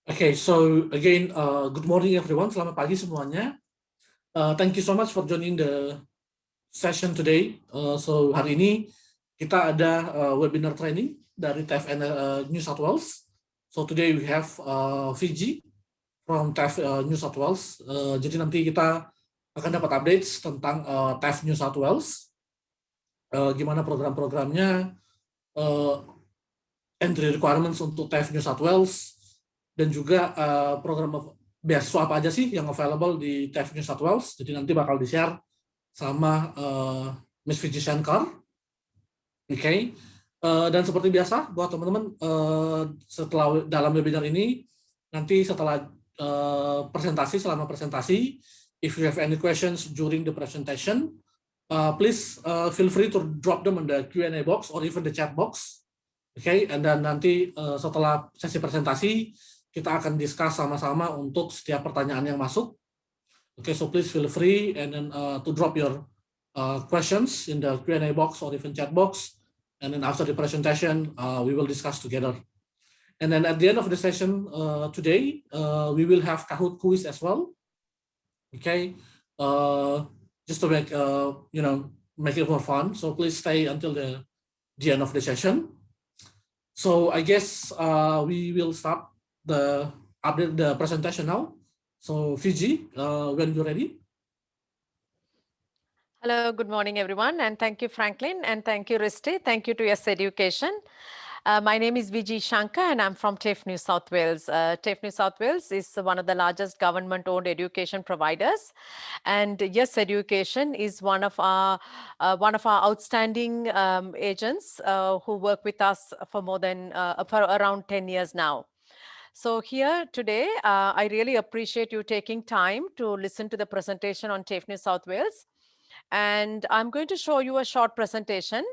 Okay, so again, good morning everyone. Selamat pagi semuanya. Thank you so much for joining the session today. So hari ini kita ada webinar training dari TAFE New South Wales. So today we have Fiji from TAFE New South Wales. Jadi nanti kita akan dapat updates tentang TAFE New South Wales. Gimana program-programnya, entry requirements untuk TAFE New South Wales, dan juga program beasiswa apa aja sih yang available di TAFE New South Wales. Jadi nanti bakal di-share sama Miss Fiji Shankar. Oke. Dan seperti biasa buat teman-teman, setelah dalam webinar ini, nanti setelah selama presentasi, if you have any questions during the presentation, please feel free to drop them in the Q&A box or even the chat box. Oke, dan nanti setelah sesi presentasi, kita akan discuss sama-sama untuk setiap pertanyaan yang masuk. Okay, so please feel free and then to drop your questions in the Q&A box or even chat box. And then after the presentation, we will discuss together. And then at the end of the session today, we will have Kahoot quiz as well. Okay, just to make make it more fun. So please stay until the end of the session. So I guess we will start the presentation now. So Fiji, when you're ready. Hello, good morning, everyone. And thank you, Franklin. And thank you, Risti. Thank you to Yes Education. My name is Viji Shankar, and I'm from TAFE New South Wales. TAFE New South Wales is one of the largest government-owned education providers. And Yes Education is one of our outstanding agents who work with us for for around 10 years now. So here today, I really appreciate you taking time to listen to the presentation on TAFE New South Wales. And I'm going to show you a short presentation.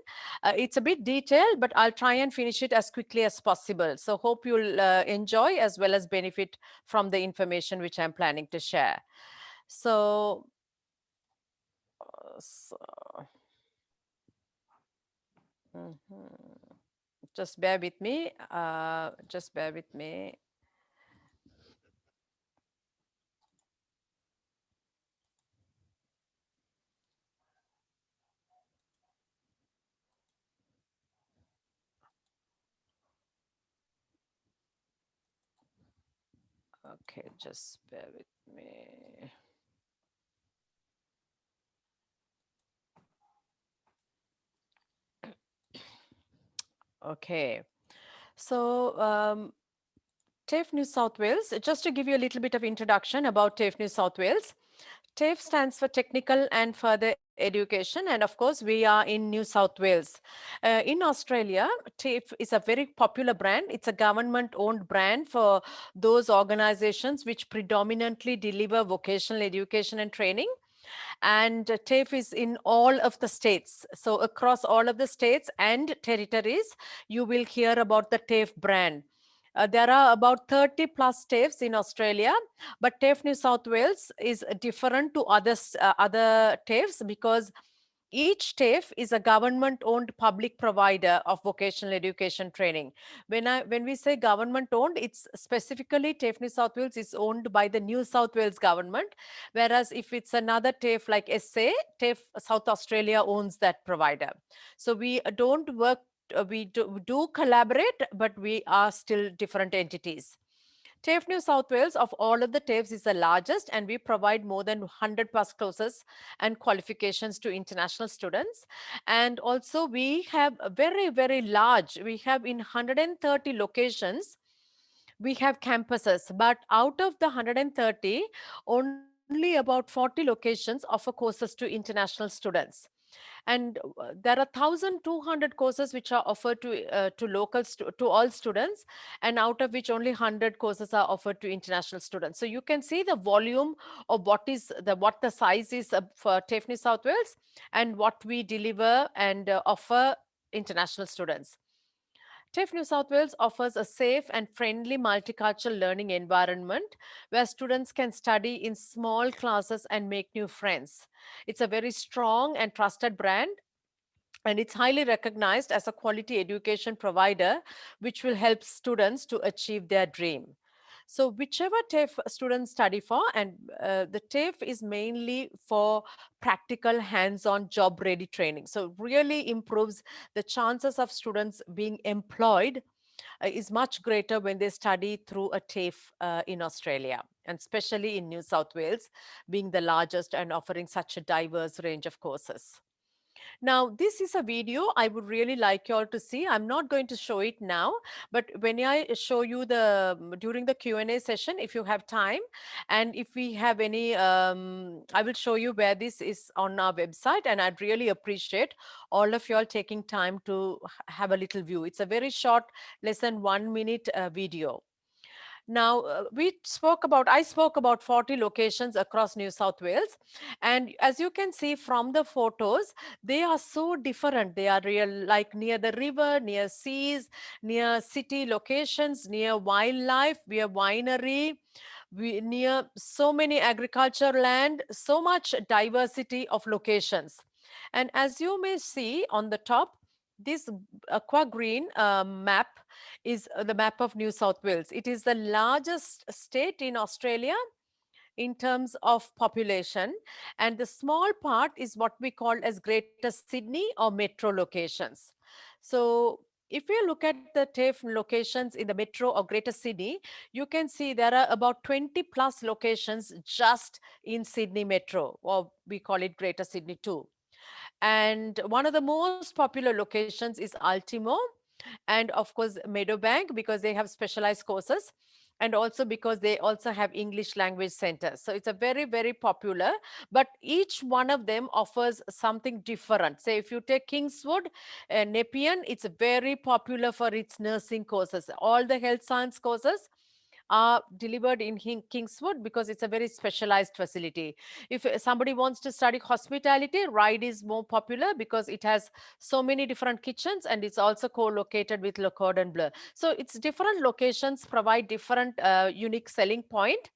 It's a bit detailed, but I'll try and finish it as quickly as possible. So hope you'll enjoy as well as benefit from the information which I'm planning to share. So, just bear with me. Just bear with me. Okay, just bear with me. Okay, so TAFE New South Wales, just to give you a little bit of introduction about TAFE New South Wales. TAFE stands for Technical and Further Education, and of course we are in New South Wales. In Australia, TAFE is a very popular brand. It's a government-owned brand for those organizations which predominantly deliver vocational education and training. And TAFE is in all of the states. So across all of the states and territories, you will hear about the TAFE brand. There are about 30 plus TAFEs in Australia, but TAFE New South Wales is different to other TAFEs because each TAFE is a government-owned public provider of vocational education training. When we say government-owned, it's specifically TAFE New South Wales is owned by the New South Wales government, whereas if it's another TAFE like SA, TAFE South Australia owns that provider. So we don't work, we do collaborate, but we are still different entities. TAFE New South Wales, of all of the TAFEs, is the largest, and we provide more than 100 plus courses and qualifications to international students. And also we have a very, very large, we have in 130 locations, we have campuses, but out of the 130, only about 40 locations offer courses to international students. And there are 1,200 courses which are offered to locals, to all students, and out of which only 100 courses are offered to international students. So you can see the volume of what the size is for TAFE New South Wales and what we deliver and offer international students. TAFE New South Wales offers a safe and friendly multicultural learning environment where students can study in small classes and make new friends. It's a very strong and trusted brand, and it's highly recognized as a quality education provider, which will help students to achieve their dream. So whichever TAFE students study for, and the TAFE is mainly for practical hands-on job ready training. So really improves the chances of students being employed is much greater when they study through a TAFE in Australia, and especially in New South Wales, being the largest and offering such a diverse range of courses. Now, this is a video I would really like you all to see. I'm not going to show it now, but when I show you during the Q&A session, if you have time, and if we have any, I will show you where this is on our website, and I'd really appreciate all of you all taking time to have a little view. It's a very short, less than 1 minute video. Now, I spoke about 40 locations across New South Wales. And as you can see from the photos, they are so different. They are real, like near the river, near seas, near city locations, near wildlife, near winery, near so many agriculture land, so much diversity of locations. And as you may see on the top, this aqua green map is the map of New South Wales. It is the largest state in Australia in terms of population, and the small part is what we call as Greater Sydney or metro locations. So if you look at the TAFE locations in the metro or Greater Sydney, you can see there are about 20 plus locations just in Sydney metro, or we call it Greater Sydney too. And one of the most popular locations is Ultimo, and of course Meadowbank, because they have specialized courses, and also because they also have English language centers. So it's a very, very popular, but each one of them offers something different. Say if you take Kingswood, Nepean, it's very popular for its nursing courses. All the health science courses are delivered in Kingswood because it's a very specialized facility. If somebody wants to study hospitality, Ryde is more popular because it has so many different kitchens, and it's also co-located with Le Cordon Bleu. So it's different locations provide different unique selling point.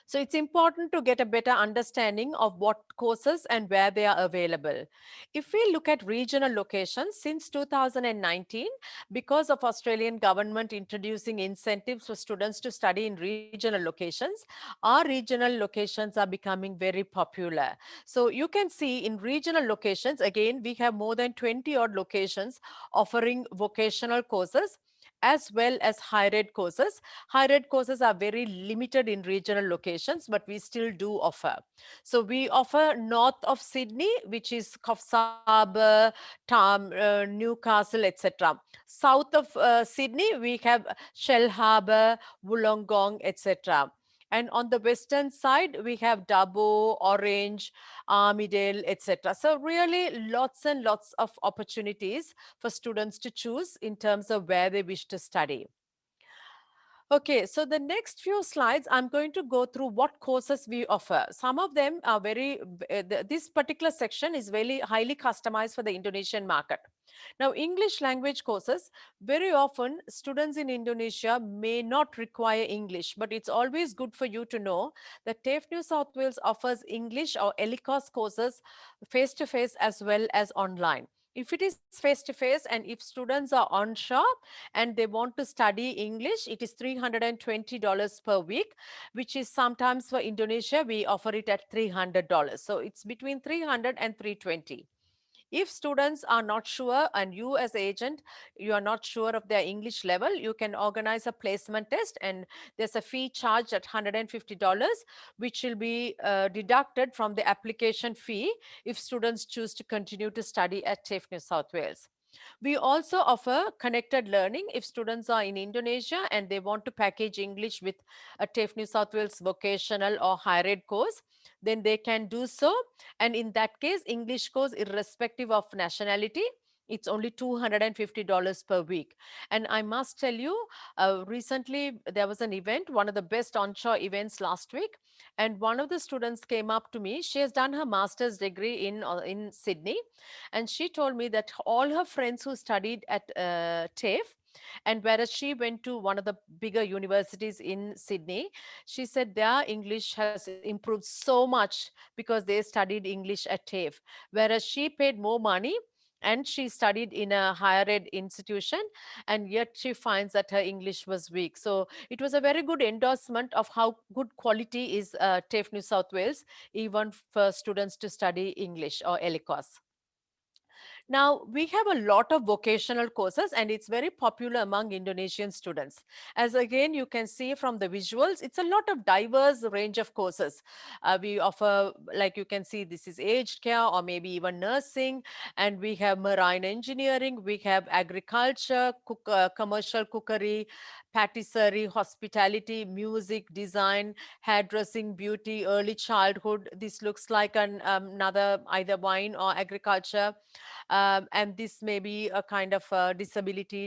So it's important to get a better understanding of what courses and where they are available. If we look at regional locations, since 2019, because of Australian government introducing incentives for students to study in regional locations, our regional locations are becoming very popular. So you can see in regional locations, again, we have more than 20 odd locations offering vocational courses as well as higher ed courses. Higher ed courses are very limited in regional locations, but we still do offer. So we offer north of Sydney, which is Coffs Harbour, Newcastle, etc. South of Sydney, we have Shell Harbour, Wollongong, etc. And on the western side, we have Dubbo, Orange, Armidale, etc. So really lots and lots of opportunities for students to choose in terms of where they wish to study. Okay, so the next few slides, I'm going to go through what courses we offer. Some of them are this particular section is very highly customized for the Indonesian market. Now, English language courses, very often students in Indonesia may not require English, but it's always good for you to know that TAFE New South Wales offers English or ELICOS courses face-to-face as well as online. If it is face-to-face and if students are onshore and they want to study English, it is $320 per week, which is sometimes for Indonesia, we offer it at $300. So it's between 300 and 320. If students are not sure and you as agent, you are not sure of their English level, you can organize a placement test, and there's a fee charged at $150, which will be deducted from the application fee if students choose to continue to study at TAFE New South Wales. We also offer connected learning. If students are in Indonesia and they want to package English with a TAFE New South Wales vocational or higher ed course, then they can do so. And in that case, English course, irrespective of nationality, it's only $250 per week. And I must tell you, recently there was an event, one of the best onshore events last week. And one of the students came up to me. She has done her master's degree in Sydney. And she told me that all her friends who studied at TAFE, and whereas she went to one of the bigger universities in Sydney, she said their English has improved so much because they studied English at TAFE. Whereas she paid more money and she studied in a higher ed institution, and yet she finds that her English was weak. So it was a very good endorsement of how good quality is TAFE New South Wales, even for students to study English or ELICOS. Now, we have a lot of vocational courses, and it's very popular among Indonesian students. As again, you can see from the visuals, it's a lot of diverse range of courses. We offer, like you can see, this is aged care or maybe even nursing, and we have marine engineering, we have agriculture, commercial cookery, patisserie, hospitality, music, design, hairdressing, beauty, early childhood. This looks like another either wine or agriculture, and this may be a kind of disability,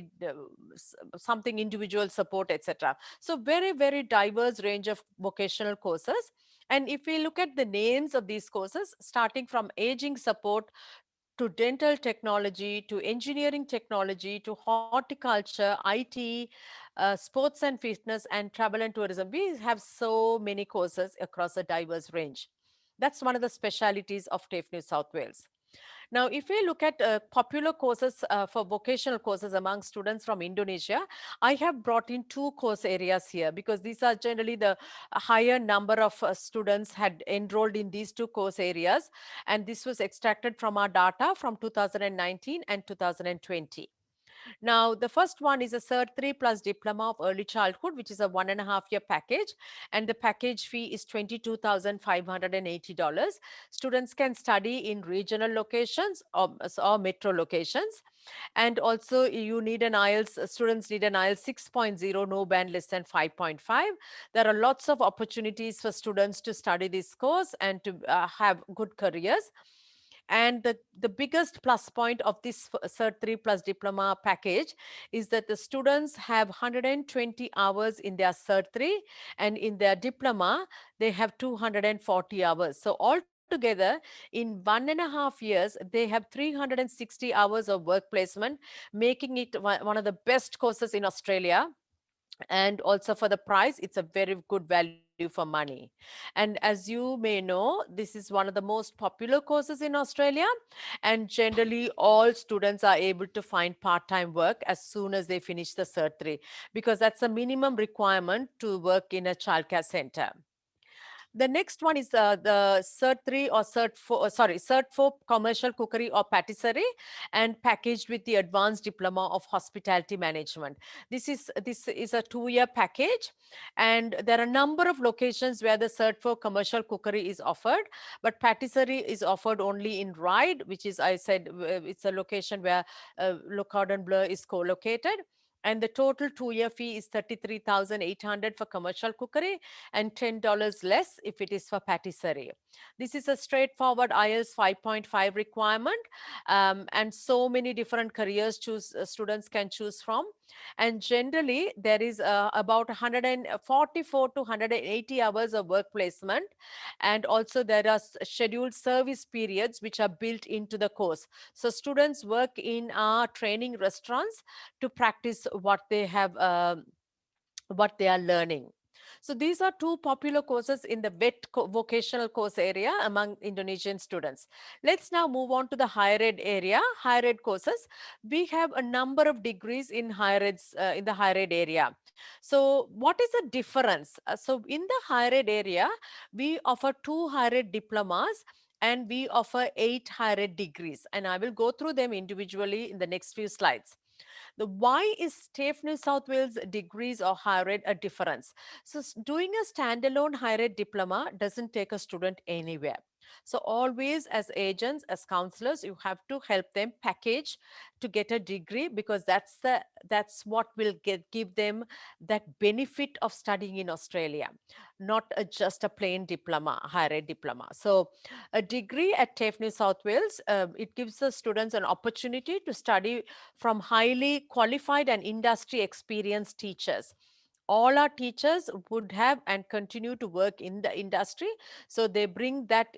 something individual support, etc. So very, very diverse range of vocational courses. And if we look at the names of these courses, starting from aging support to dental technology, to engineering technology, to horticulture, IT, sports and fitness, and travel and tourism, we have so many courses across a diverse range. That's one of the specialities of TAFE New South Wales. Now, if we look at popular courses for vocational courses among students from Indonesia, I have brought in two course areas here because these are generally the higher number of students had enrolled in these two course areas. And this was extracted from our data from 2019 and 2020. Now, the first one is a Cert 3 plus Diploma of Early Childhood, which is a 1.5 year package, and the package fee is $22,580. Students can study in regional locations or metro locations. And also you need an IELTS, students need an IELTS 6.0, no band less than 5.5. There are lots of opportunities for students to study this course and to have good careers. And the biggest plus point of this Cert 3 plus Diploma package is that the students have 120 hours in their Cert 3, and in their Diploma, they have 240 hours. So altogether, in 1.5 years, they have 360 hours of work placement, making it one of the best courses in Australia. And also for the price, it's a very good value for money. And as you may know, this is one of the most popular courses in Australia, and generally all students are able to find part-time work as soon as they finish the Cert 3, because that's a minimum requirement to work in a childcare center. The next one is the Cert 3 or Cert 4, Cert 4 Commercial Cookery or Patisserie, and packaged with the Advanced Diploma of Hospitality Management. This is a 2 year package, and there are a number of locations where the Cert 4 Commercial Cookery is offered, but Patisserie is offered only in Ryde, which is, I said, it's a location where Le Cordon Bleu is co-located. And the total 2 year fee is 33,800 for commercial cookery and $10 less if it is for patisserie. This is a straightforward IELTS 5.5 requirement, and so many different careers students can choose from. And generally, there is about 144 to 180 hours of work placement. And also there are scheduled service periods which are built into the course. So students work in our training restaurants to practice what they have, what they are learning. So these are two popular courses in the vocational course area among Indonesian students. Let's now move on to the higher ed area, higher ed courses. We have a number of degrees in in the higher ed area. So what is the difference? So in the higher ed area, we offer 2 higher ed diplomas and we offer 8 higher ed degrees. And I will go through them individually in the next few slides. The why is TAFE New South Wales degrees or higher ed a difference? So doing a standalone higher ed diploma doesn't take a student anywhere. So always as agents, as counselors, you have to help them package to get a degree, because that's what will give them that benefit of studying in Australia, not just a plain diploma, higher ed diploma. So a degree at TAFE New South Wales, it gives the students an opportunity to study from highly qualified and industry experienced teachers. All our teachers would have and continue to work in the industry, so they bring that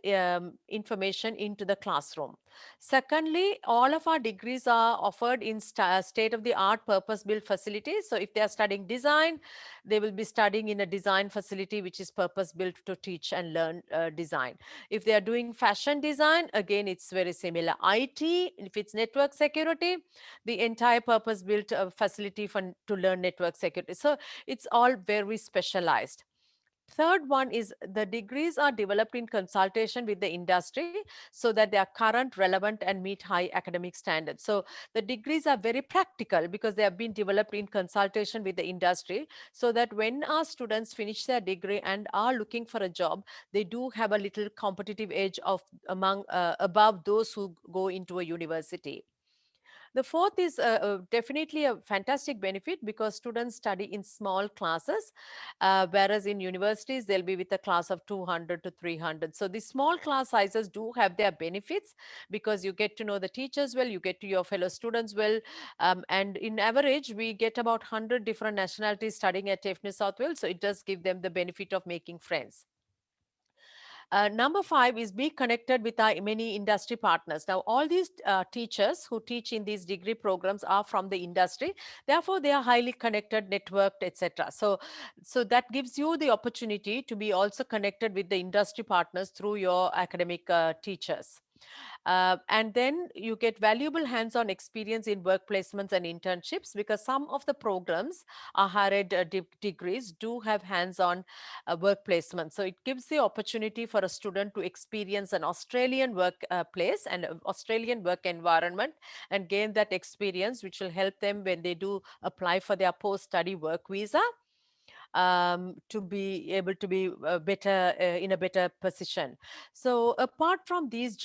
information into the classroom. Secondly, all of our degrees are offered in state-of-the-art purpose-built facilities. So if they are studying design, they will be studying in a design facility which is purpose-built to teach and learn design. If they are doing fashion design, again, it's very similar. IT, if it's network security, the entire purpose-built facility to learn network security. So it's all very specialized. Third one is the degrees are developed in consultation with the industry so that they are current, relevant, and meet high academic standards. So the degrees are very practical because they have been developed in consultation with the industry so that when our students finish their degree and are looking for a job, they do have a little competitive edge of among above those who go into a university. The fourth is definitely a fantastic benefit because students study in small classes, whereas in universities, they'll be with a class of 200 to 300. So the small class sizes do have their benefits because you get to know the teachers well, you get to your fellow students well, and in average, we get about 100 different nationalities studying at TAFE New South Wales, so it does give them the benefit of making friends. Number five is be connected with our many industry partners. Now, all these teachers who teach in these degree programs are from the industry. Therefore, they are highly connected, networked, etc. So that gives you the opportunity to be also connected with the industry partners through your academic teachers. And then you get valuable hands-on experience in work placements and internships because some of the programs, our higher ed degrees, do have hands-on work placement. So it gives the opportunity for a student to experience an Australian work place and Australian work environment and gain that experience, which will help them when they do apply for their post-study work visa to be able to be better in a better position. So apart from these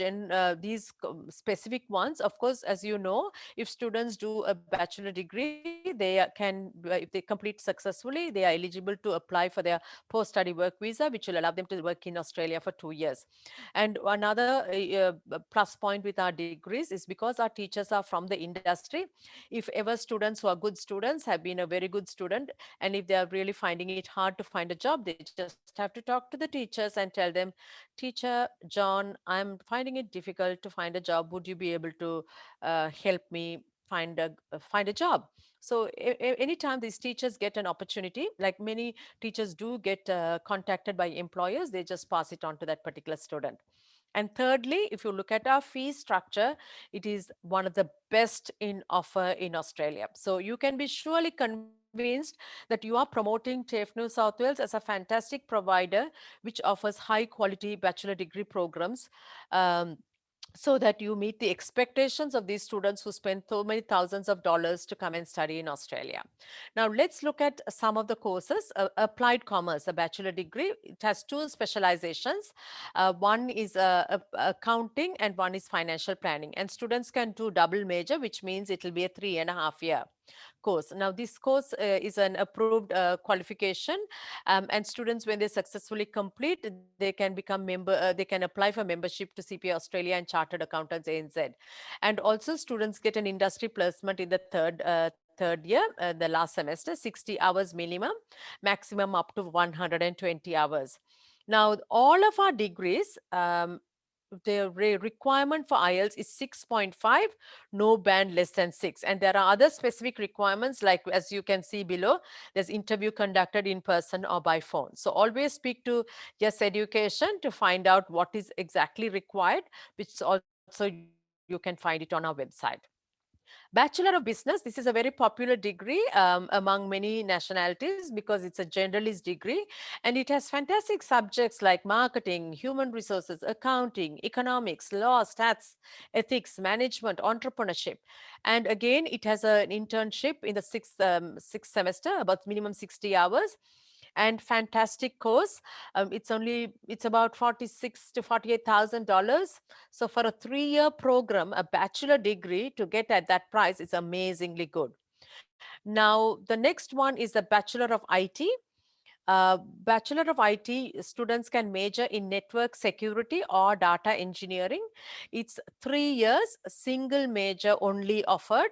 specific ones, of course, as you know, if students do a bachelor degree, if they complete successfully, they are eligible to apply for their post-study work visa, which will allow them to work in Australia for 2 years. And another plus point with our degrees is because our teachers are from the industry. If ever students who are good students have been a very good student, and if they are really finding it hard to find a job, they just have to talk to the teachers and tell them, Teacher John, I'm finding it difficult to find a job. Would you be able to help me find a job? So anytime these teachers get an opportunity, like many teachers do get contacted by employers, they just pass it on to that particular student. And thirdly, if you look at our fee structure, it is one of the best in offer in Australia. So you can be surely convinced that you are promoting TAFE New South Wales as a fantastic provider which offers high quality bachelor degree programs. Um, so that you meet the expectations of these students who spend so many thousands of dollars to come and study in Australia. Now, let's look at some of the courses. Applied Commerce, a bachelor degree, it has two specializations. One is accounting and one is financial planning. And students can do double major, which means it will be a 3.5 year course. Now, this course is an approved qualification, and students, when they successfully complete, they can become they can apply for membership to CPA Australia and Chartered Accountants ANZ. And also, students get an industry placement in the third year, the last semester, 60 hours minimum, maximum up to 120 hours. Now, all of our degrees, the requirement for IELTS is 6.5, no band less than 6. And there are other specific requirements, like as you can see below, there's interview conducted in person or by phone. So always speak to Yes Education to find out what is exactly required, which also you can find it on our website. Bachelor of Business, this is a very popular degree among many nationalities because it's a generalist degree, and it has fantastic subjects like marketing, human resources, accounting, economics, law, stats, ethics, management, entrepreneurship. And again, it has an internship in the sixth semester, about minimum 60 hours, and fantastic course. It's about 46 to $48,000. So for a 3-year program, a bachelor degree to get at that price is amazingly good. Now, the next one is the Bachelor of IT. Bachelor of IT students can major in network security or data engineering. It's 3 years, single major only offered,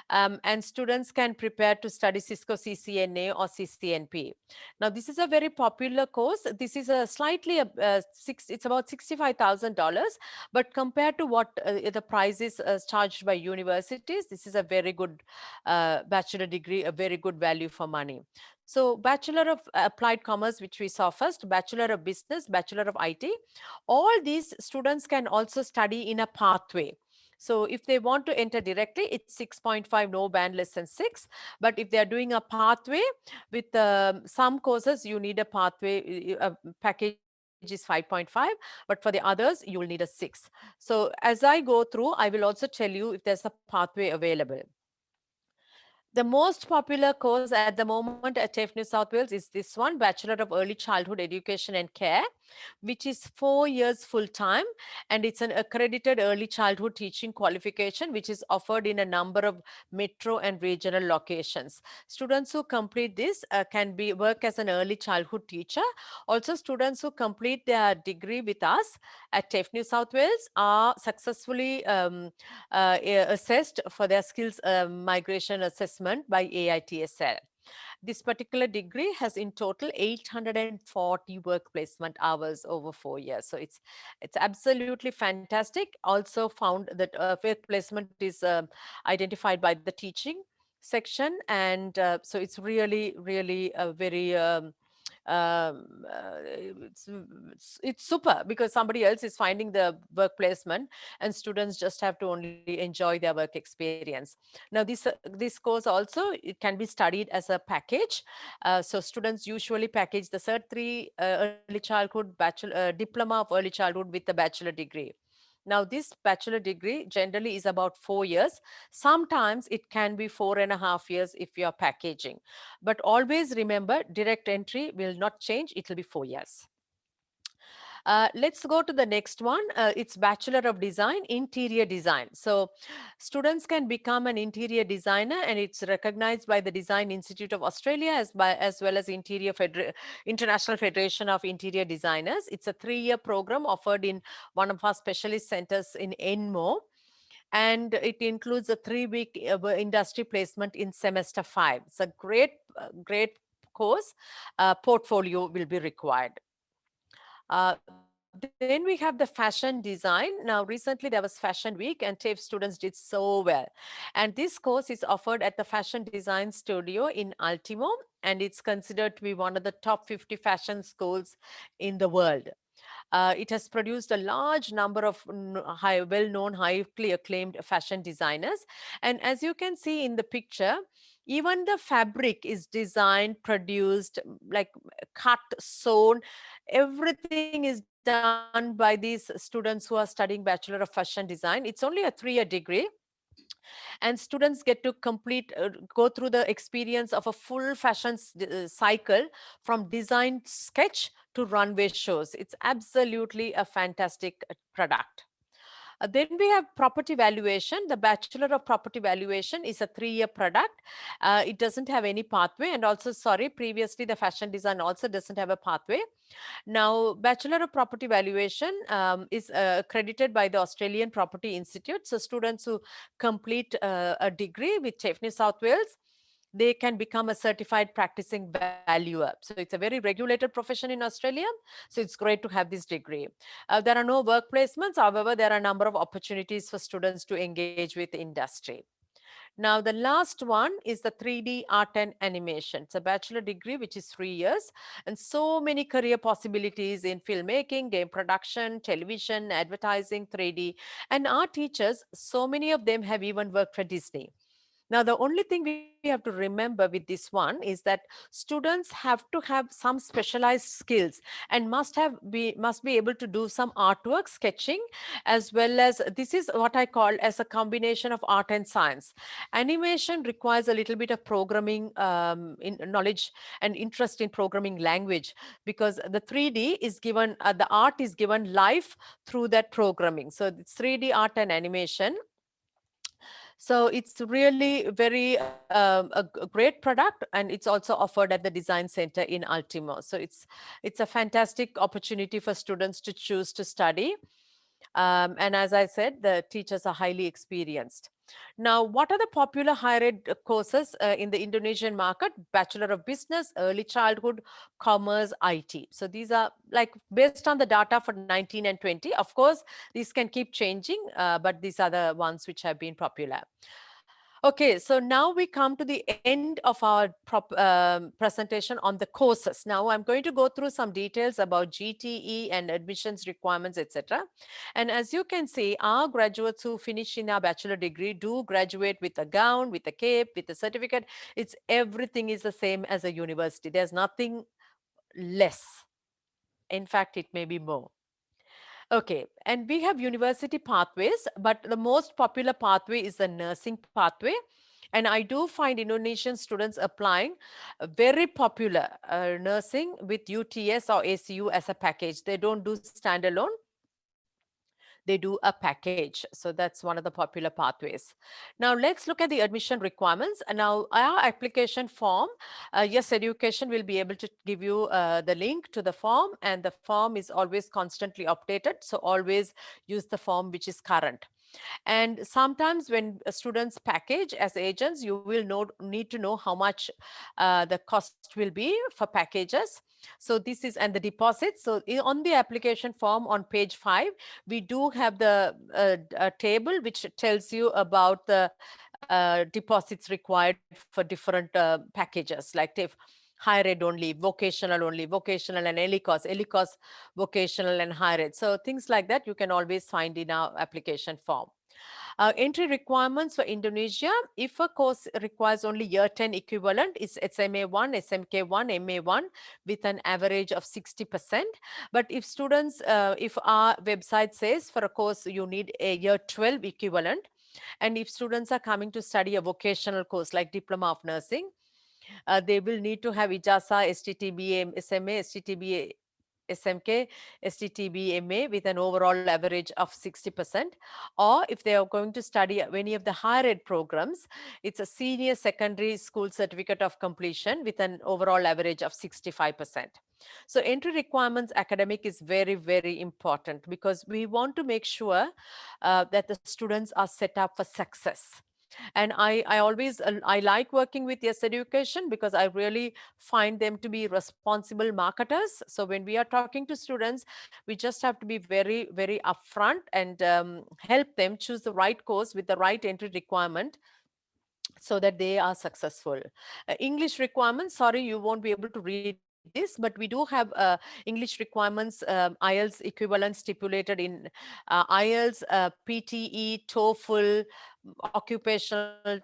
and students can prepare to study Cisco CCNA or CCNP. Now, this is a very popular course. This is a slightly, it's about $65,000, but compared to what the prices charged by universities, this is a very good bachelor degree, a very good value for money. So Bachelor of Applied Commerce, which we saw first, Bachelor of Business, Bachelor of IT, all these students can also study in a pathway. So if they want to enter directly, it's 6.5, no band less than 6. But if they're doing a pathway with some courses, you need a pathway, package is 5.5, but for the others, you will need a 6. So as I go through, I will also tell you if there's a pathway available. The most popular course at the moment at TAFE New South Wales is this one, Bachelor of Early Childhood Education and Care, which is 4 years full time, and it's an accredited early childhood teaching qualification, which is offered in a number of metro and regional locations. Students who complete this can work as an early childhood teacher. Also, students who complete their degree with us at TAFE New South Wales are successfully assessed for their skills migration assessment by AITSL. This particular degree has in total 840 work placement hours over 4 years. So it's absolutely fantastic. Also found that work placement is identified by the teaching section, and so it's really a very it's super, because somebody else is finding the work placement and students just have to only enjoy their work experience. Now this course also, it can be studied as a package. So students usually package the cert 3 early childhood bachelor diploma of early childhood with the bachelor degree. Now, this bachelor degree generally is about 4 years. Sometimes it can be 4.5 years if you are packaging. But always remember, direct entry will not change. It will be 4 years. Let's go to the next one. It's Bachelor of Design, Interior Design. So students can become an interior designer, and it's recognized by the Design Institute of Australia as well as International Federation of Interior Designers. It's a 3-year program offered in one of our specialist centers in Enmo. And it includes a 3-week industry placement in semester 5. It's a great course. Portfolio will be required. Then we have the fashion design. Now, recently there was Fashion Week and TAFE students did so well. And this course is offered at the Fashion Design Studio in Ultimo, and it's considered to be one of the top 50 fashion schools in the world. It has produced a large number of well-known, highly acclaimed fashion designers. And as you can see in the picture, even the fabric is designed, produced, like cut, sewn. Everything is done by these students who are studying Bachelor of Fashion Design. It's only a 3-year degree, and students get to go through the experience of a full fashion cycle, from design sketch to runway shows. It's absolutely a fantastic product. Then we have property valuation. The Bachelor of Property Valuation is a 3-year product. It doesn't have any pathway. And also, sorry, previously the fashion design also doesn't have a pathway. Now, Bachelor of Property Valuation is accredited by the Australian Property Institute. So students who complete a degree with TAFE New South Wales, they can become a certified practicing valuer. So it's a very regulated profession in Australia. So it's great to have this degree. There are no work placements. However, there are a number of opportunities for students to engage with the industry. Now, the last one is the 3D art and animation. It's a bachelor degree, which is 3 years, and so many career possibilities in filmmaking, game production, television, advertising, 3D. And our teachers, so many of them have even worked for Disney. Now, the only thing we have to remember with this one is that students have to have some specialized skills and must be able to do some artwork, sketching, as well as, this is what I call as a combination of art and science. Animation requires a little bit of programming in knowledge and interest in programming language, because the 3D is given, the art is given life through that programming. So it's 3D art and animation. So it's really very a great product, and it's also offered at the Design Center in Ultimo. So it's a fantastic opportunity for students to choose to study. And as I said, the teachers are highly experienced. Now, what are the popular higher ed courses in the Indonesian market? Bachelor of Business, Early Childhood, Commerce, IT. So these are like based on the data for 19 and 20. Of course, these can keep changing, but these are the ones which have been popular. Okay, so now we come to the end of our presentation on the courses. Now I'm going to go through some details about GTE and admissions requirements, etc. And as you can see, our graduates who finish in our bachelor degree do graduate with a gown, with a cape, with a certificate. It's everything is the same as a university. There's nothing less. In fact, it may be more. Okay, and we have university pathways, but the most popular pathway is the nursing pathway. And I do find Indonesian students applying very popular nursing with UTS or ACU as a package. They don't do standalone. They do a package. So that's one of the popular pathways. Now let's look at the admission requirements. And now our application form, Yes Education will be able to give you the link to the form, and the form is always constantly updated. So always use the form which is current. And sometimes when students package as agents, you will need to know how much the cost will be for packages. So this is, and the deposit. So on the application form on page 5, we do have the table which tells you about the deposits required for different packages, like TAFE higher ed only, vocational and ELICOS, vocational and higher ed. So things like that you can always find in our application form. Entry requirements for Indonesia: if a course requires only year 10 equivalent, it's SMA1, SMK1, MA1 with an average of 60%. But if students, if our website says for a course you need a year 12 equivalent, and if students are coming to study a vocational course like Diploma of Nursing, they will need to have IJASA, STTBA, SMA, STTBA, SMK, STTBMA with an overall average of 60%. Or if they are going to study any of the higher ed programs, it's a senior secondary school certificate of completion with an overall average of 65%. So entry requirements academic is very, very important, because we want to make sure that the students are set up for success. And I always I like working with Yes Education, because I really find them to be responsible marketers. So when we are talking to students, we just have to be very, very upfront and help them choose the right course with the right entry requirement, so that they are successful. English requirements, sorry, you won't be able to read this, but we do have English requirements, IELTS equivalent stipulated in IELTS, PTE, TOEFL, occupational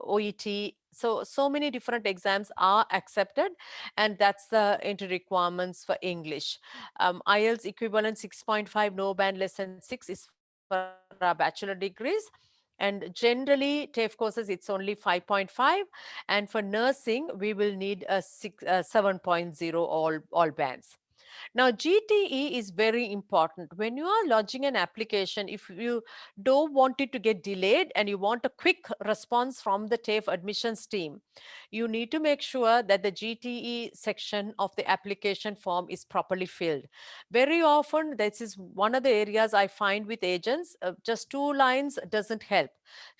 OET. So many different exams are accepted, and that's the entry requirements for English. IELTS equivalent 6.5, no band less than 6 is for our bachelor degrees. And generally, TAFE courses, it's only 5.5. And for nursing, we will need a 7.0 all bands. Now, GTE is very important. When you are lodging an application, if you don't want it to get delayed and you want a quick response from the TAFE admissions team, you need to make sure that the GTE section of the application form is properly filled. Very often, this is one of the areas I find with agents, just 2 lines doesn't help.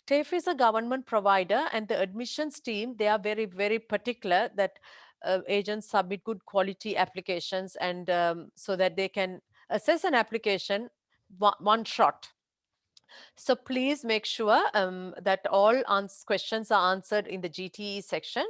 TAFE is a government provider, and the admissions team, they are very, very particular that agents submit good quality applications, and so that they can assess an application one shot. So please make sure that all questions are answered in the GTE section,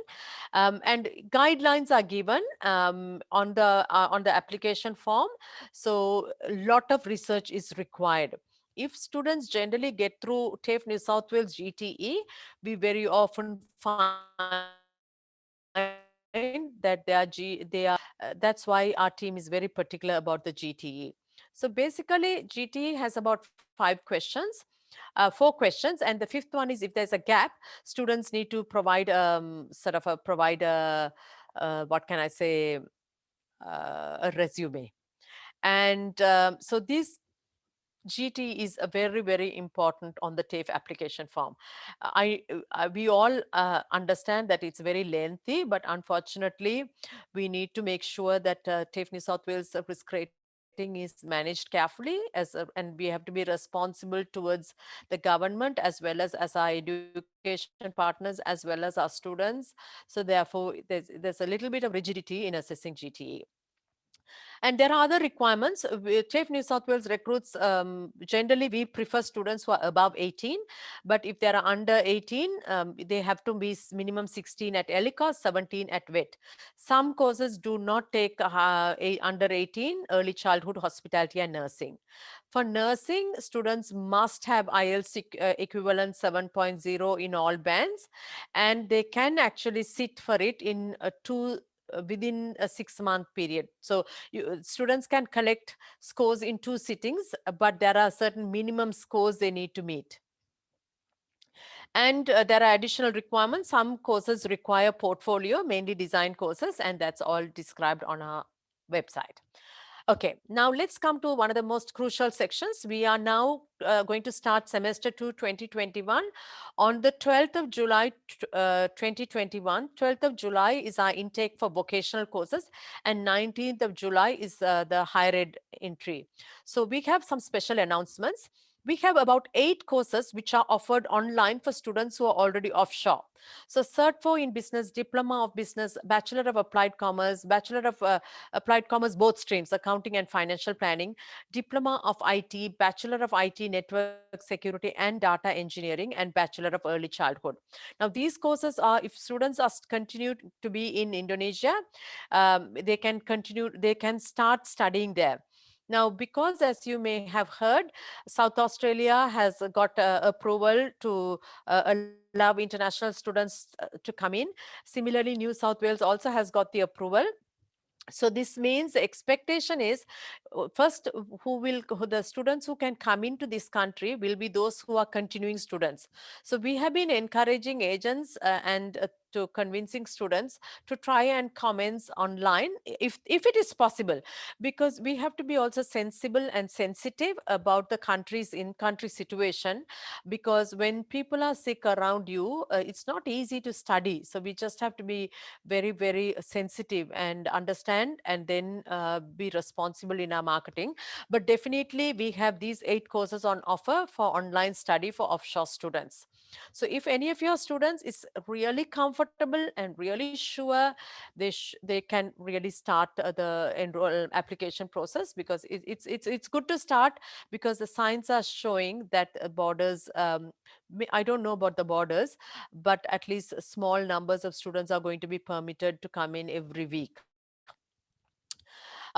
and guidelines are given on the application form. So a lot of research is required. If students generally get through TAFE New South Wales GTE, we very often find that that's why our team is very particular about the GTE. So basically, GTE has about 4 questions, and the 5th one is if there's a gap, students need to provide what can I say, a resume. And so these GT is a very, very important on the TAFE application form. We all understand that it's very lengthy, but unfortunately, we need to make sure that TAFE New South Wales risk rating is managed carefully, and we have to be responsible towards the government as well as our education partners as well as our students. So therefore, there's a little bit of rigidity in assessing GTE. And there are other requirements. TAFE New South Wales recruits, generally we prefer students who are above 18, but if they are under 18, they have to be minimum 16 at ELICA, 17 at VET. Some courses do not take under 18, early childhood, hospitality and nursing. For nursing, students must have IELTS equivalent 7.0 in all bands, and they can actually sit for it in within a 6-month period. So students can collect scores in 2 sittings, but there are certain minimum scores they need to meet. And there are additional requirements. Some courses require portfolio, mainly design courses, and that's all described on our website. Okay, now let's come to one of the most crucial sections. We are now going to start semester 2 2021 on the 12th of July 2021. 12th of July is our intake for vocational courses, and 19th of July is the higher ed entry. So we have some special announcements. We have about 8 courses which are offered online for students who are already offshore. So Cert 4 in Business, Diploma of Business, Bachelor of Applied Commerce, Bachelor of Applied Commerce, both streams, accounting and financial planning, Diploma of IT, Bachelor of IT, Network Security and Data Engineering, and Bachelor of Early Childhood. Now, these courses are, if students are continued to be in Indonesia, they can start studying there. Now, because as you may have heard, South Australia has got approval to allow international students to come in. Similarly, New South Wales also has got the approval. So this means the expectation is first the students who can come into this country will be those who are continuing students. So we have been encouraging agents and to convincing students to try and commence online if it is possible, because we have to be also sensible and sensitive about the country's in-country situation, because when people are sick around you, it's not easy to study. So we just have to be very, very sensitive and understand, and then be responsible in our marketing. But definitely we have these 8 courses on offer for online study for offshore students. So if any of your students is really comfortable and really sure, they can really start the enroll application process, because it's good to start, because the signs are showing that borders, I don't know about the borders, but at least small numbers of students are going to be permitted to come in every week.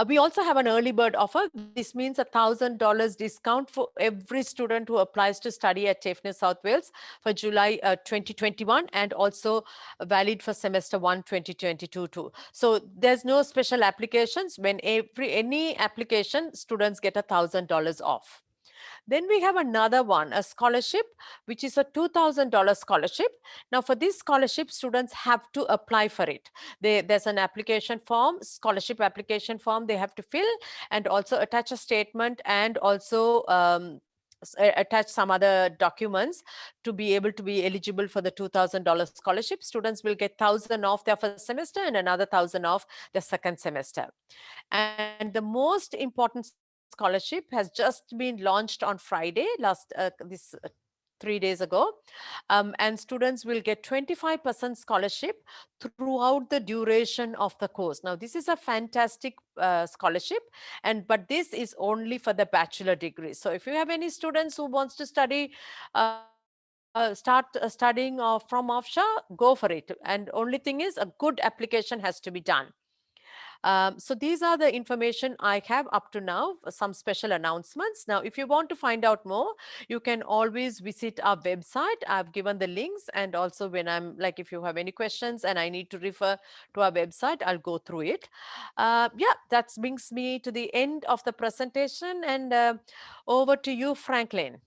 We also have an early bird offer. This means $1,000 discount for every student who applies to study at TAFE New South Wales for July 2021, and also valid for semester 1 2022 too. So there's no special applications. When any application, students get $1,000 off. Then we have another one, a scholarship, which is a $2,000 scholarship. Now, for this scholarship, students have to apply for it. There's an application form, scholarship application form they have to fill, and also attach a statement, and also attach some other documents to be able to be eligible for the $2,000 scholarship. Students will get 1,000 off their first semester and another 1,000 off their second semester. And the most important scholarship has just been launched on Friday, this 3 days ago. And students will get 25% scholarship throughout the duration of the course. Now, this is a fantastic scholarship, but this is only for the bachelor degree. So if you have any students who wants to study, start studying from offshore, go for it. And only thing is, a good application has to be done. So these are the information I have up to now, some special announcements. Now, if you want to find out more, you can always visit our website. I've given the links, and also when if you have any questions and I need to refer to our website, I'll go through it. Yeah, that brings me to the end of the presentation, and over to you, Franklin.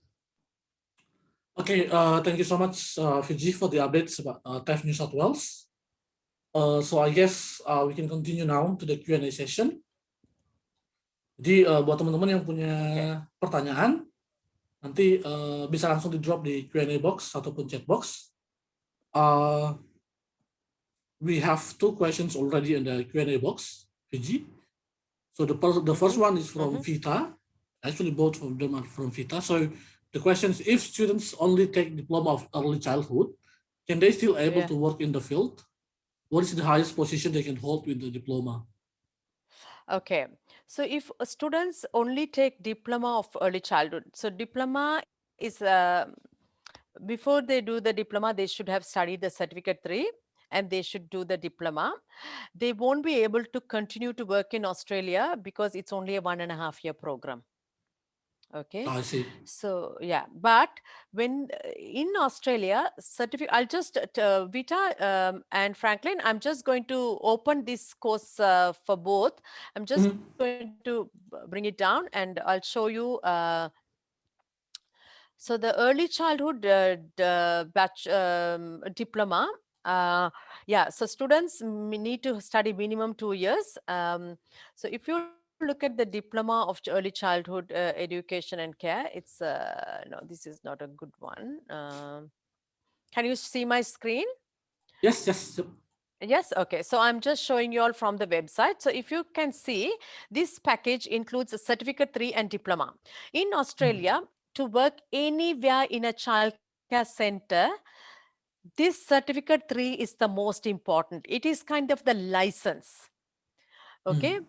Okay, thank you so much, Fiji, for the updates about TAFE New South Wales. So I guess we can continue now to the Q&A session. Jadi buat teman-teman yang punya pertanyaan, Nanti bisa langsung di drop di Q&A box ataupun chat box. We have 2 questions already in the Q&A box, Fiji. So the first one is from Vita. Actually, both of them are from Vita. So the question is, if students only take Diploma of Early Childhood, can they still able to work in the field? What is the highest position they can hold with the diploma? Okay, so if students only take Diploma of Early Childhood, so Diploma is before they do the diploma, they should have studied the certificate 3 and they should do the diploma. They won't be able to continue to work in Australia because it's only a 1.5-year program. Okay, I see. so yeah, but when in Australia, certificate, I'll just Vita and Franklin, I'm just going to open this course for both. I'm just going to bring it down and I'll show you. So the early childhood diploma, yeah, so students need to study minimum 2 years. So if you look at the diploma of early childhood education and care, it's no, this is not a good one. Can you see my screen? Yes, yes. Yes, okay. So I'm just showing you all from the website. So if you can see, this package includes a certificate 3 and diploma. In Australia, to work anywhere in a childcare center, this certificate 3 is the most important. It is kind of the license. Okay.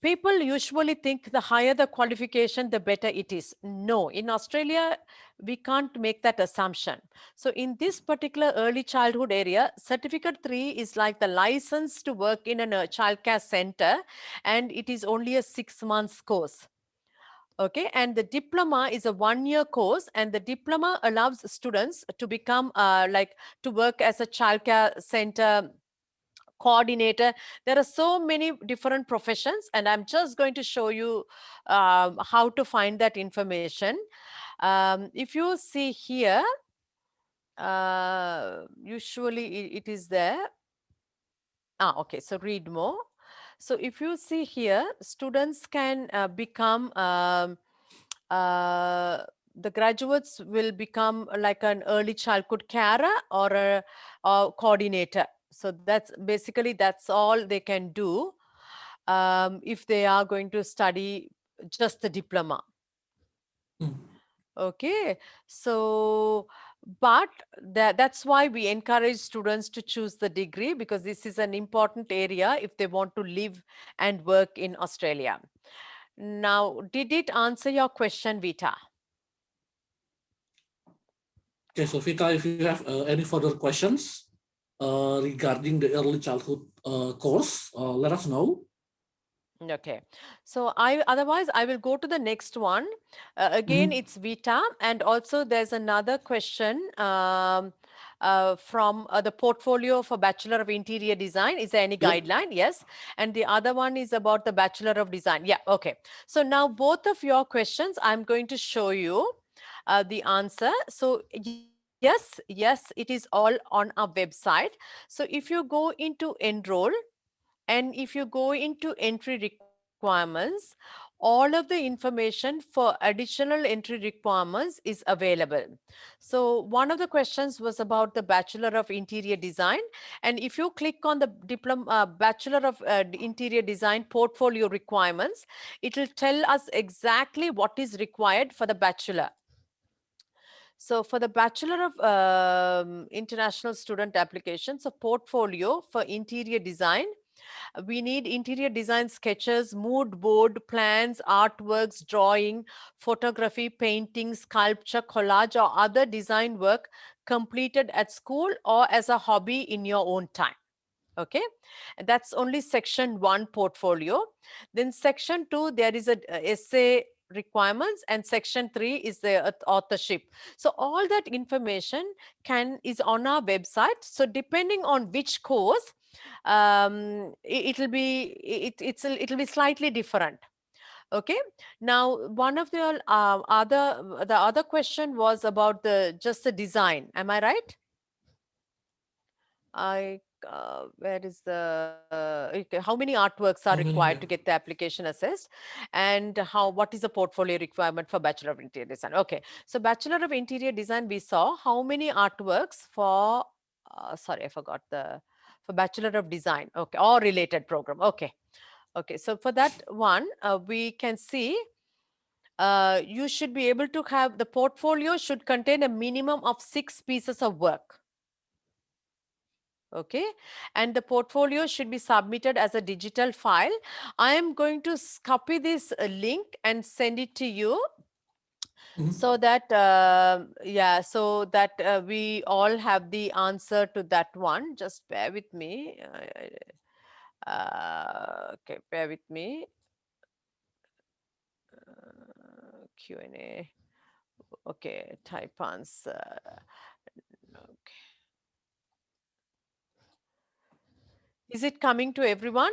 People usually think the higher the qualification, the better it is. No, in Australia, we can't make that assumption. So in this particular early childhood area, certificate 3 is like the license to work in a childcare center, and it is only a 6 months course. Okay, and the diploma is a 1-year course, and the diploma allows students to become like to work as a childcare center coordinator. There are so many different professions, and I'm just going to show you how to find that information. If you see here, usually it is there. Okay, so read more. So if you see here, students can become uh, the graduates will become like an early childhood carer or a coordinator. So that's all they can do if they are going to study just the diploma. Okay, so but that's why we encourage students to choose the degree, because this is an important area if they want to live and work in Australia. Now, did it answer your question, Vita? Okay, so Vita, if you have any further questions regarding the early childhood course, let us know. Okay, so otherwise I will go to the next one. Again, it's Vita, and also there's another question from the portfolio for Bachelor of Interior Design. Is there any guideline? Yes. And the other one is about the Bachelor of Design. Yeah, okay. So now both of your questions, I'm going to show you the answer. So yes, it is all on our website. So if you go into enroll, and if you go into entry requirements, all of the information for additional entry requirements is available. So one of the questions was about the Bachelor of Interior Design. And if you click on the Diploma Bachelor of Interior Design portfolio requirements, it will tell us exactly what is required for the bachelor. So for the Bachelor of International Student Applications, a portfolio for interior design, we need interior design sketches, mood board, plans, artworks, drawing, photography, painting, sculpture, collage, or other design work completed at school or as a hobby in your own time. Okay, and that's only section 1 portfolio. Then section 2, there is a essay requirements, and section 3 is the authorship. So all that information is on our website. So depending on which course, it'll be slightly different. Okay, now one of the other question was about just the design. Am I right? I where is the okay, how many artworks are How many? required Yeah. to get the application assessed, and what is the portfolio requirement for Bachelor of Interior Design? Okay, so Bachelor of Interior Design, we saw how many artworks for sorry, I forgot the for Bachelor of Design. Okay, or related program. Okay, okay, so for that one, we can see you should be able to have the portfolio should contain a minimum of 6 pieces of work. Okay, and the portfolio should be submitted as a digital file. I am going to copy this link and send it to you so that yeah, so that we all have the answer to that one. Just bear with me. Okay, bear with me. Q&A. Okay, type answer. Okay. Is it coming to everyone?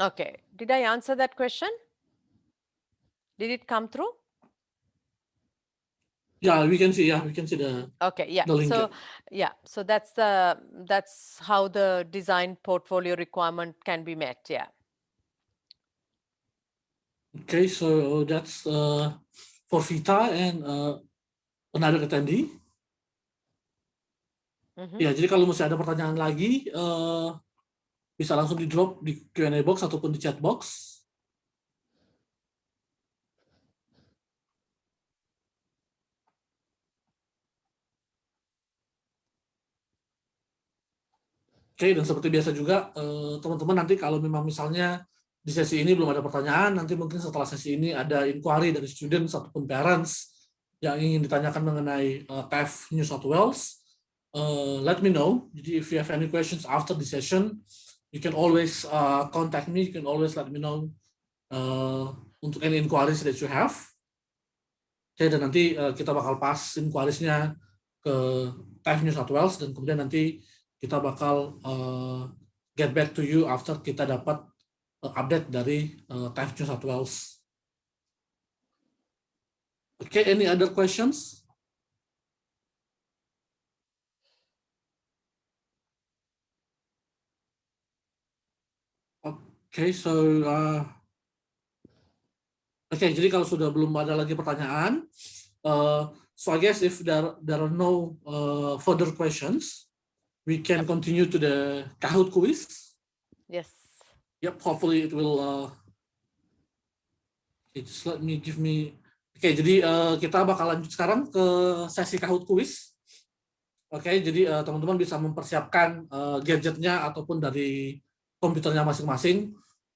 Okay. Did I answer that question? Did it come through? Yeah, we can see. Yeah, we can see the. Okay. Yeah. The link. So yeah. So that's how the design portfolio requirement can be met. Yeah. Okay, so that's for Vita and another attendee. Ya, jadi kalau masih ada pertanyaan lagi, bisa langsung di drop di Q&A box ataupun di chat box. Oke, dan seperti biasa juga, teman-teman nanti kalau memang misalnya di sesi ini belum ada pertanyaan, nanti mungkin setelah sesi ini ada inquiry dari students ataupun parents yang ingin ditanyakan mengenai TAFE New South Wales, let me know. Jadi if you have any questions after the session, you can always contact me, you can always let me know untuk any inquiries that you have. Oke, dan nanti kita bakal pass inquiries-nya ke TAFE New South Wales, dan kemudian nanti kita bakal get back to you after kita dapat update dari TAFE New South Wales. Okay, any other questions? Okay, so jadi kalau sudah belum ada lagi pertanyaan, so I guess if there are no further questions, we can continue to the Kahoot quiz. Yes. Yep, hopefully it will. Okay, just let me give me. Oke, jadi kita bakal lanjut sekarang ke sesi Kahoot quiz. Oke, jadi teman-teman bisa mempersiapkan gadgetnya ataupun dari komputernya masing-masing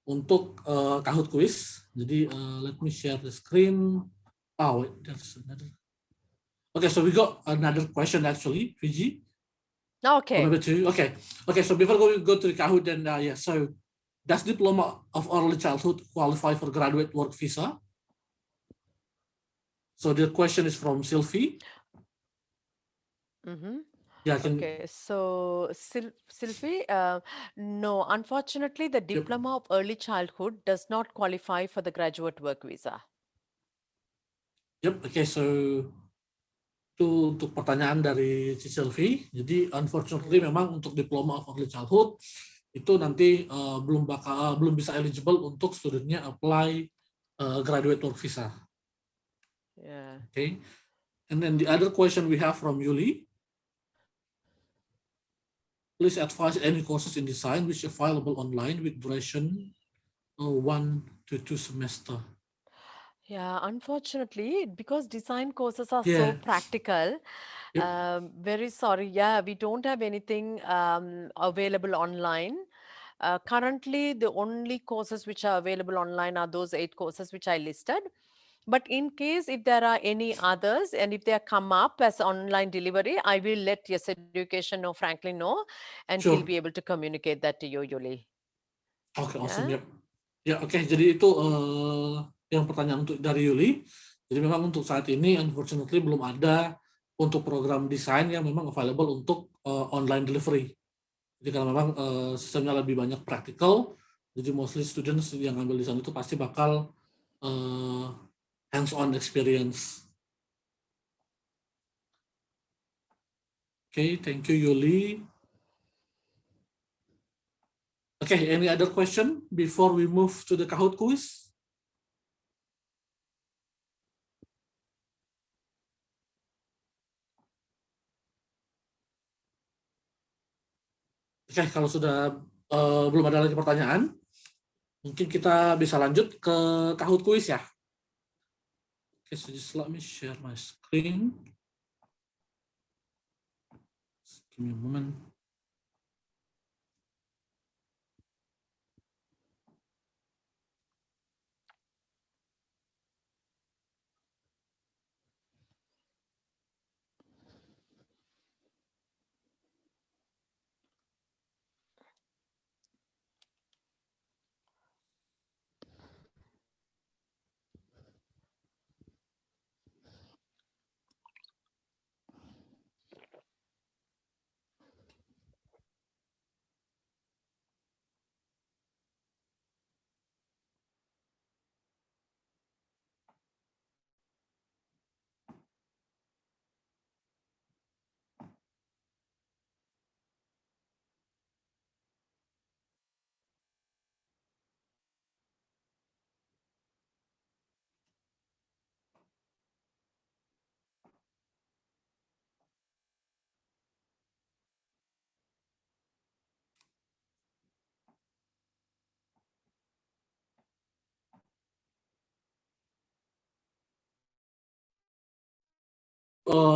untuk Kahoot quiz. Jadi let me share the screen. Oh, wait, there's another. Okay, so we got another question actually, Fiji. Okay. Or maybe two. Okay, so before we go to the Kahoot, then yeah, so does Diploma of Early Childhood qualify for graduate work visa? So the question is from Sylvie. Yeah, okay, so Sylvie, no, unfortunately, the Diploma of Early Childhood does not qualify for the graduate work visa. Yep, okay, so itu untuk pertanyaan dari si Sylvie. Jadi unfortunately memang untuk Diploma of Early Childhood itu nanti belum bisa eligible untuk studentnya apply graduate work visa. Yeah. Okay, and then the other question we have from Yuli. Please advise any courses in design which are available online with duration 1 to 2 semester. Yeah, unfortunately, because design courses are so practical, very sorry. Yeah, we don't have anything available online. Currently, the only courses which are available online are those 8 courses which I listed. But in case if there are any others and if they come up as online delivery, I will let Yes Education know, Franklin know, and he'll be able to communicate that to you, Yuli. Okay, awesome. Yep. Ya, oke. Jadi itu yang pertanyaan untuk dari Yuli. Jadi memang untuk saat ini, unfortunately belum ada untuk program desain yang memang available untuk online delivery. Jadi karena memang sistemnya lebih banyak practical, jadi mostly students yang ambil desain itu pasti bakal hands-on experience. Okay, thank you, Yuli. Okay, any other question before we move to the Kahoot quiz? Oke, kalau sudah belum ada lagi pertanyaan, mungkin kita bisa lanjut ke Kahoot quiz ya. Okay, so just let me share my screen. Give me a moment.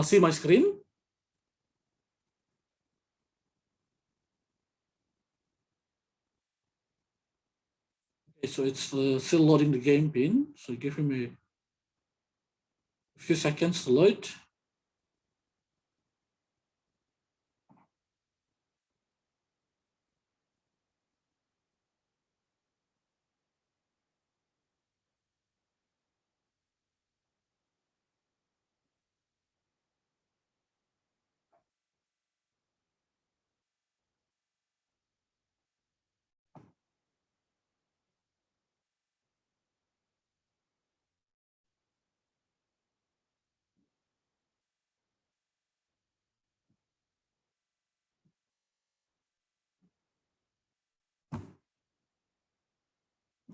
See my screen? Okay, so it's still loading the game pin. So give him a few seconds to load.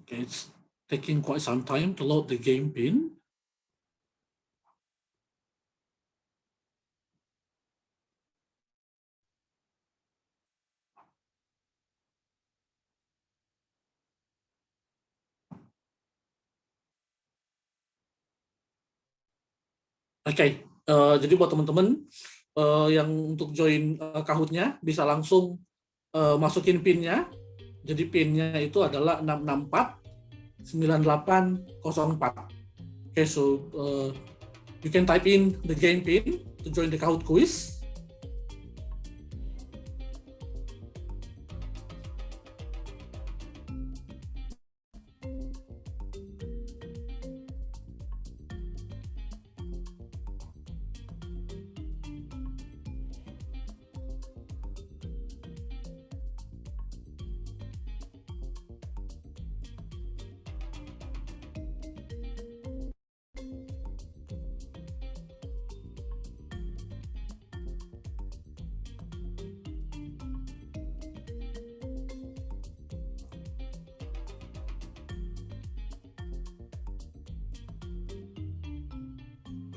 Okay, it's taking quite some time to load the game pin. Oke, jadi buat teman-teman yang untuk join Kahoot-nya bisa langsung masukin PIN-nya. Jadi PIN-nya itu adalah 6649804. Okay, so you can type in the game PIN to join the Kahoot quiz.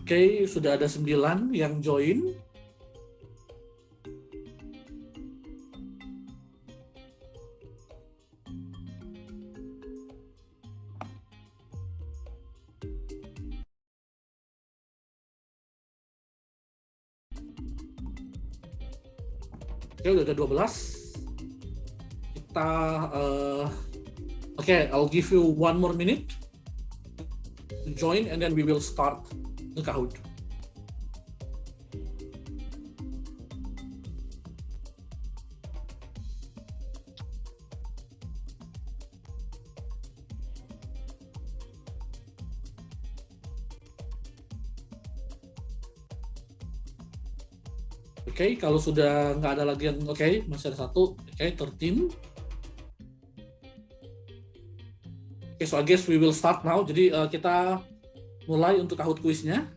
Oke, sudah ada 9 yang join. Oke, udah ada 12. Kita okay, I'll give you 1 more minute to join and then we will start the Kahoot. Oke, kalau sudah nggak ada lagi yang masih ada 1. Oke, 13. Oke, so I guess we will start now. Jadi kita mulai untuk Kahoot quiz-nya.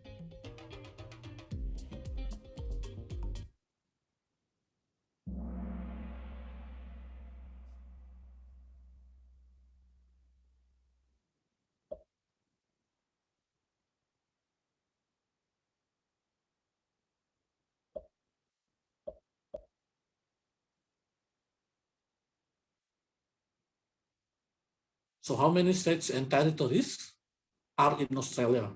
So how many states and territories are in Australia?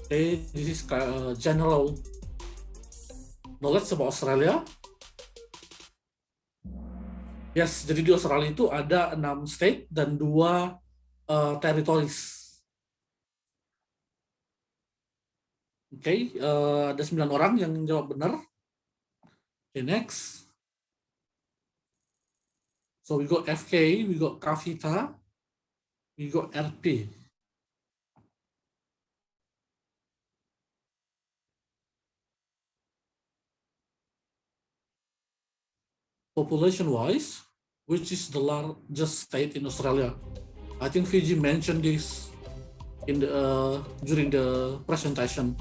Okay, this is general knowledge about Australia. Yes, jadi di Australia itu ada 6 state dan 2 territories. Oke, ada 9 orang yang jawab benar. Okay, next. So we got FK, we got Kavita, we got RP. Population-wise, which is the largest state in Australia? I think Fiji mentioned this in the during the presentation.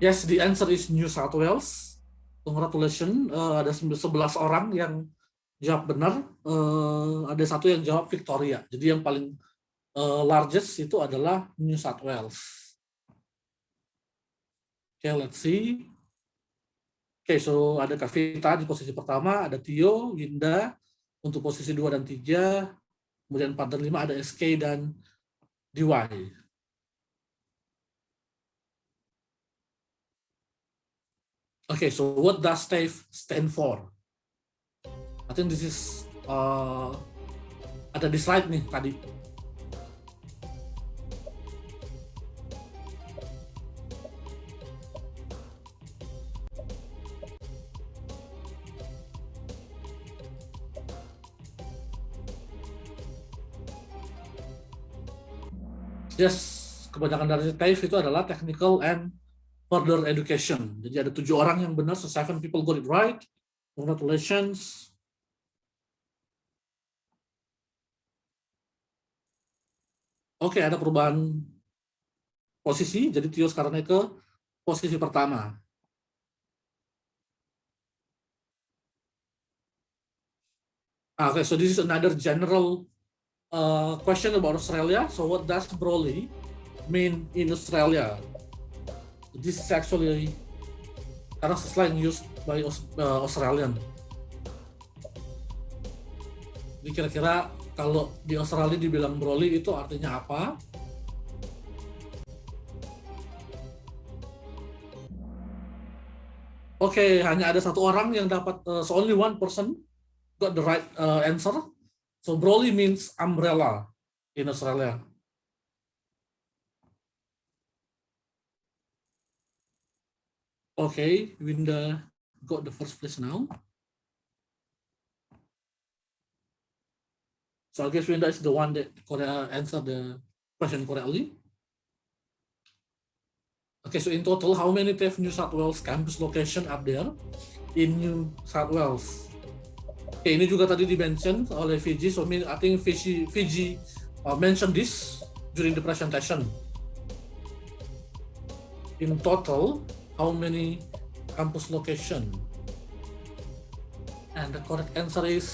Yes, the answer is New South Wales. Congratulations, ada 11 orang yang jawab benar. Ada 1 yang jawab Victoria. Jadi yang paling largest itu adalah New South Wales. Okay, let's see. Okay, so ada Kavita di posisi pertama, ada Tio, Winda untuk posisi 2 dan 3, kemudian 4 dan 5 ada SK dan DY. Okay, so what does TAFE stand for? I think this is ada di slide nih tadi. Yes, kebanyakan dari TAFE itu adalah Technical and Further Education. Jadi ada 7 orang yang benar, so 7 people got it right. Congratulations. Oke, ada perubahan posisi, jadi Tio sekarang naik ke posisi pertama. Okay, so this is another general question about Australia. So what does Broly mean in Australia? This is actually karena slang used by Australian. Jadi kira-kira kalau di Australia dibilang Broly itu artinya apa? Oke, hanya ada 1 orang yang dapat, so only 1 person got the right answer. So Broly means umbrella in Australia. Okay, Winda got the first place now. So I guess Winda is the one that answered the question correctly. Okay, so in total, how many TAFE New South Wales campus location are there in New South Wales? Okay, ini juga tadi di-mention oleh Fiji, so I think Fiji mentioned this during the presentation. In total, how many campus location? And the correct answer is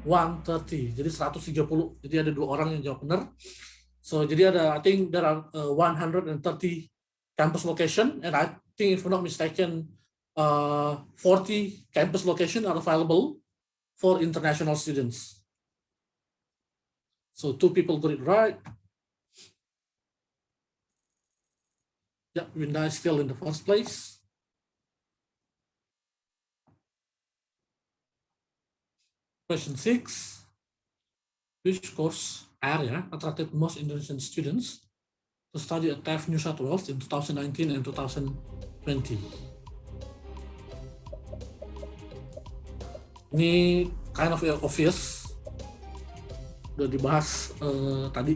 130, jadi 130. Jadi ada 2 orang yang jawab benar. So jadi ada, I think there are 130 campus location, and I think if I'm not mistaken, 40 campus location are available for international students. So 2 people got it right. Yeah, Winda is still in the first place. Question 6. Which course area attracted most Indonesian students to study at TAFE New South Wales in 2019 and 2020? Ini kind of obvious, udah dibahas tadi.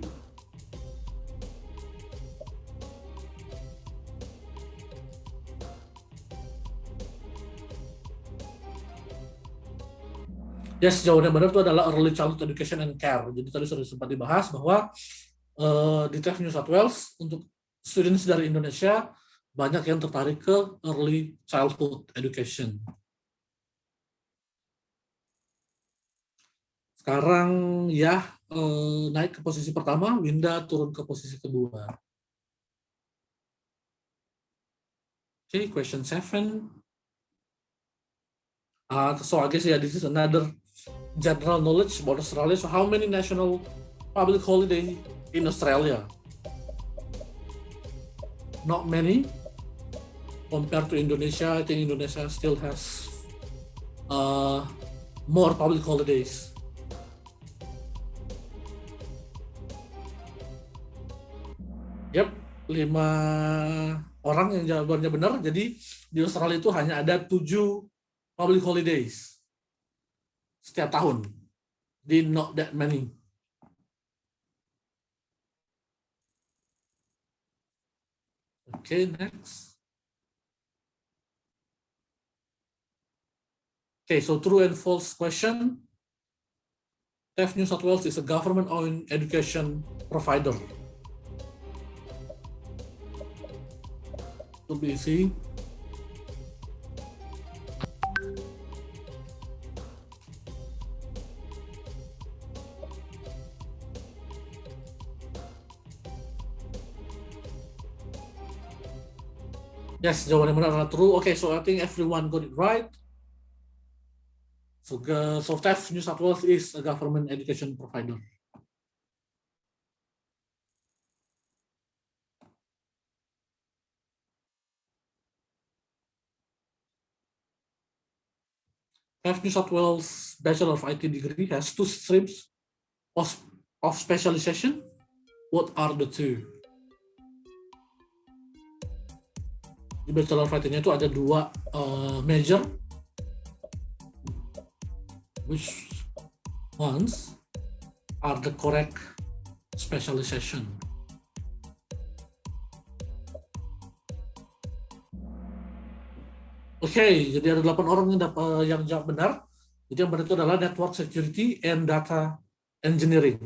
Yes, jawaban yang benar itu adalah Early Childhood Education and Care. Jadi tadi sudah sempat dibahas bahwa di TAFE New South Wales untuk students dari Indonesia banyak yang tertarik ke Early Childhood Education. Sekarang ya naik ke posisi pertama, Winda turun ke posisi kedua. Okay, question 7. So I guess this is another general knowledge about Australia. So how many national public holiday in Australia? Not many. Compared to Indonesia, I think Indonesia still has more public holidays. Yep, 5 orang yang jawabannya benar. Jadi di Australia itu hanya ada 7 public holidays setiap tahun. Jadi not that many. Okay, next. Okay, so true and false question. TAFE New South Wales is a government-owned education provider. To be easy. Yes, jawaban yang benar adalah true. Okay, so I think everyone got it right. So TAFE New South Wales is a government education provider. TAFE New South Wales Bachelor of IT degree has 2 streams of specialization. What are the 2? Di Bachelor of IT-nya itu ada 2 major. Which ones are the correct specialization? Okay, jadi ada 8 orang yang jawab benar. Jadi yang benar itu adalah Network Security and Data Engineering.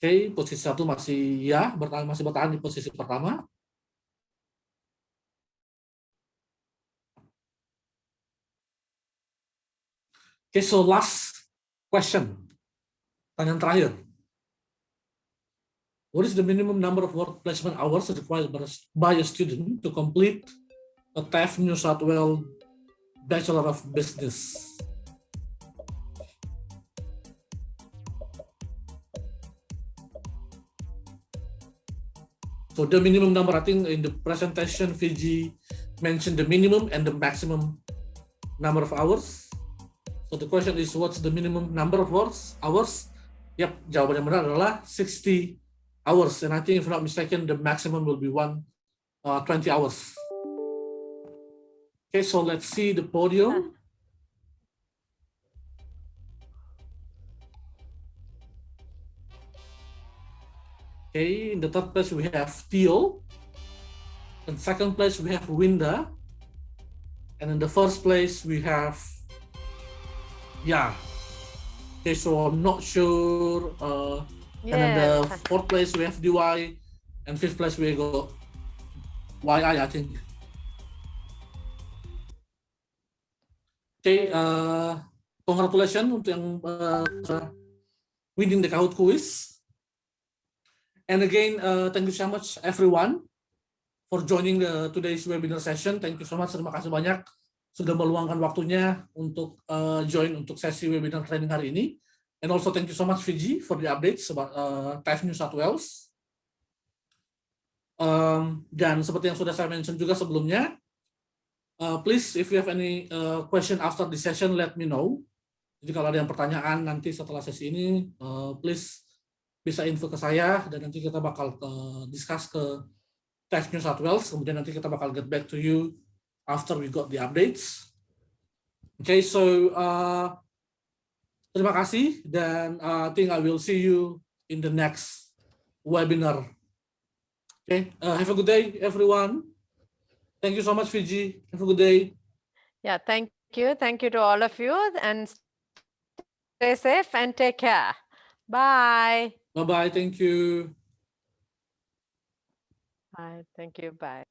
Okay, posisi 1 masih masih bertahan di posisi pertama. Okay, so last question. Pertanyaan terakhir. What is the minimum number of work placement hours required by a student to complete a TAFE New South Wales Bachelor of Business? So the minimum number, I think in the presentation, Fiji mentioned the minimum and the maximum number of hours. So the question is, what's the minimum number of hours? Yep, jawaban yang benar adalah 60 hours. And I think if I'm not mistaken, the maximum will be 20 hours. Okay, so let's see the podium. Okay, in the third place we have Theo. In second place we have Winda. And in the first place we have Okay, so I'm not sure. And in the fourth place we have DY, and fifth place we go YI, I think. Okay, congratulations untuk yang winning the Kahoot quiz. And again, thank you so much everyone for joining today's webinar session. Thank you so much, terima kasih banyak sudah meluangkan waktunya untuk join untuk sesi webinar training hari ini. And also thank you so much Fiji for the updates about TAFE New South Wales. Dan seperti yang sudah saya mention juga sebelumnya, please if you have any question after the session, let me know. Jadi kalau ada yang pertanyaan nanti setelah sesi ini, please bisa info ke saya dan nanti kita bakal discuss ke TAFE New South Wales. Kemudian nanti kita bakal get back to you after we got the updates. Okay, so terima kasih dan I think I will see you in the next webinar. Okay, have a good day everyone. Thank you so much Fiji. Have a good day. Yeah, thank you. Thank you to all of you, and stay safe and take care. Bye. Bye-bye. Thank you. Bye. Thank you. Bye.